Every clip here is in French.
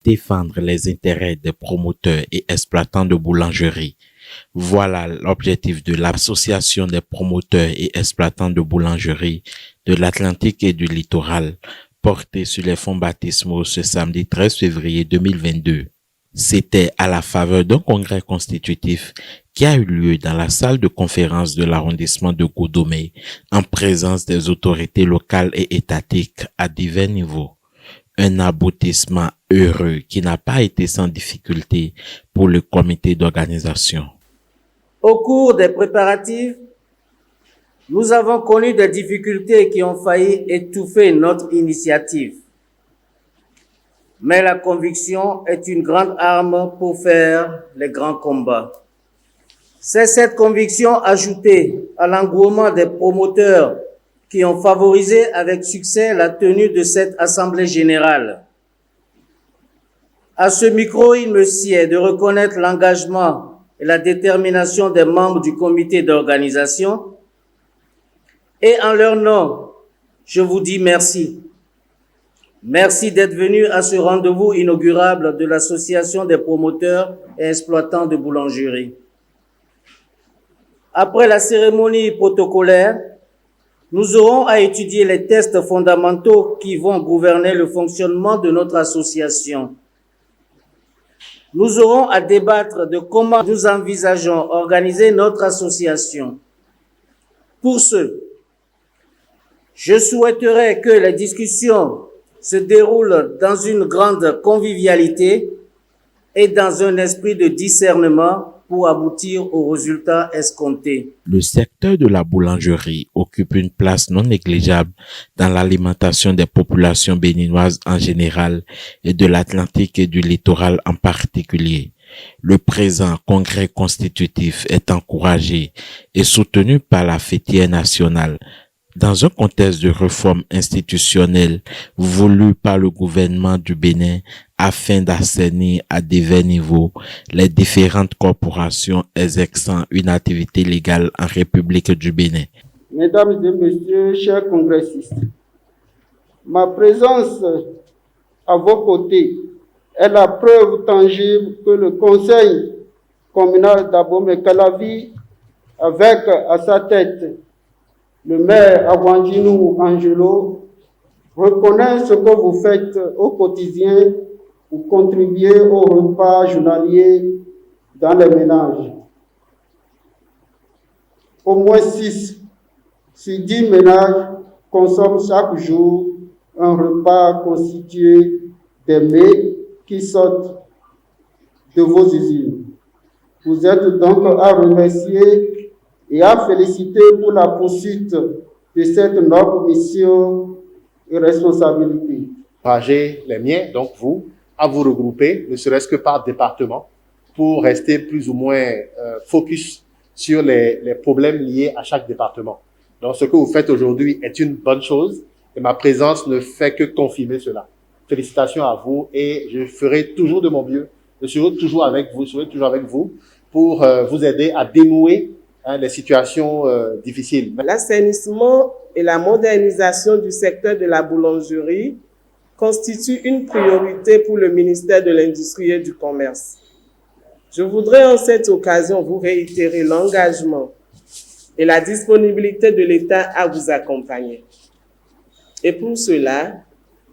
défendre les intérêts des promoteurs et exploitants de boulangerie. Voilà l'objectif de l'Association des promoteurs et exploitants de boulangerie de l'Atlantique et du littoral, porté sur les fonds baptismaux ce samedi 13 février 2022. C'était à la faveur d'un congrès constitutif qui a eu lieu dans la salle de conférence de l'arrondissement de Godomé en présence des autorités locales et étatiques à divers niveaux. Un aboutissement heureux qui n'a pas été sans difficulté pour le comité d'organisation. Au cours des préparatifs, nous avons connu des difficultés qui ont failli étouffer notre initiative. Mais la conviction est une grande arme pour faire les grands combats. C'est cette conviction ajoutée à l'engouement des promoteurs qui ont favorisé avec succès la tenue de cette assemblée générale. À ce micro, il me sied de reconnaître l'engagement et la détermination des membres du comité d'organisation. Et en leur nom, je vous dis merci. Merci d'être venus à ce rendez-vous inaugural de l'Association des promoteurs et exploitants de boulangerie. Après la cérémonie protocolaire, nous aurons à étudier les tests fondamentaux qui vont gouverner le fonctionnement de notre association. Nous aurons à débattre de comment nous envisageons organiser notre association. Pour ce, je souhaiterais que les discussions se déroulent dans une grande convivialité et dans un esprit de discernement pour aboutir aux résultats escomptés. Le secteur de la boulangerie occupe une place non négligeable dans l'alimentation des populations béninoises en général et de l'Atlantique et du littoral en particulier. Le présent congrès constitutif est encouragé et soutenu par la fêtière nationale dans un contexte de réforme institutionnelle voulu par le gouvernement du Bénin afin d'assainir à divers niveaux les différentes corporations exerçant une activité légale en République du Bénin. Mesdames et messieurs, chers congressistes, ma présence à vos côtés est la preuve tangible que le conseil communal d'Abomey-Calavi, avec à sa tête le maire Avandjinou Angelo, reconnaît ce que vous faites au quotidien pour contribuer au repas journalier dans les ménages. Au moins 6 sur 10 ménages consomment chaque jour un repas constitué des mets qui sortent de vos usines. Vous êtes donc à remercier et à féliciter pour la poursuite de cette noble mission et responsabilité. Encourager les miens, donc vous, à vous regrouper, ne serait-ce que par département, pour rester plus ou moins focus sur les problèmes liés à chaque département. Donc ce que vous faites aujourd'hui est une bonne chose et ma présence ne fait que confirmer cela. Félicitations à vous et je ferai toujours de mon mieux. Je serai toujours avec vous pour vous aider à dénouer les situations difficiles. L'assainissement et la modernisation du secteur de la boulangerie constituent une priorité pour le ministère de l'Industrie et du Commerce. Je voudrais en cette occasion vous réitérer l'engagement et la disponibilité de l'État à vous accompagner. Et pour cela,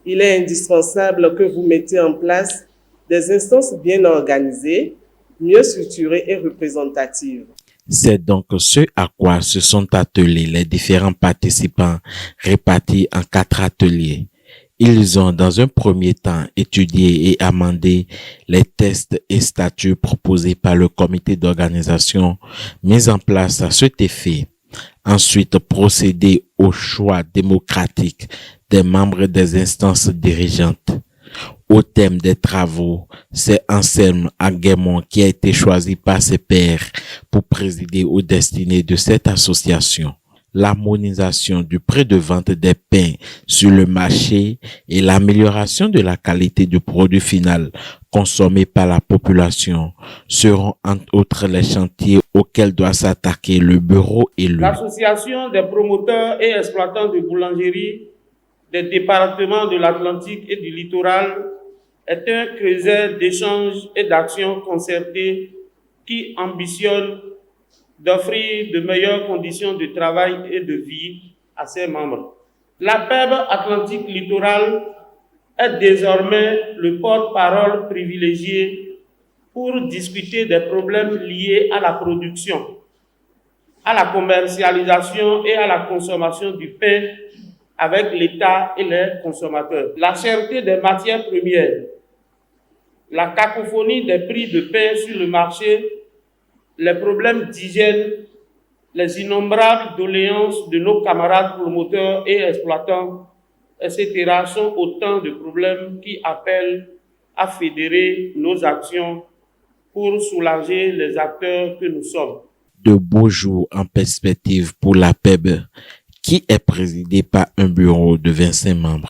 il est indispensable que vous mettiez en place des instances bien organisées, mieux structurées et représentatives. C'est donc ce à quoi se sont attelés les différents participants répartis en 4 ateliers. Ils ont dans un premier temps étudié et amendé les tests et statuts proposés par le comité d'organisation mis en place à cet effet. Ensuite, procédé au choix démocratique des membres des instances dirigeantes. Au thème des travaux, c'est Anselme Aguemon qui a été choisi par ses pairs pour présider aux destinées de cette association. L'harmonisation du prix de vente des pains sur le marché et l'amélioration de la qualité du produit final consommé par la population seront entre autres les chantiers auxquels doit s'attaquer le bureau élu. L'association des promoteurs et exploitants de boulangerie des départements de l'Atlantique et du littoral est un creuset d'échanges et d'actions concertées qui ambitionne d'offrir de meilleures conditions de travail et de vie à ses membres. La PEB Atlantique Littoral est désormais le porte-parole privilégié pour discuter des problèmes liés à la production, à la commercialisation et à la consommation du pain avec l'État et les consommateurs. La cherté des matières premières, la cacophonie des prix de pain sur le marché, les problèmes d'hygiène, les innombrables doléances de nos camarades promoteurs et exploitants, etc. sont autant de problèmes qui appellent à fédérer nos actions pour soulager les acteurs que nous sommes. De beaux jours en perspective pour la PEB, qui est présidée par un bureau de 25 membres.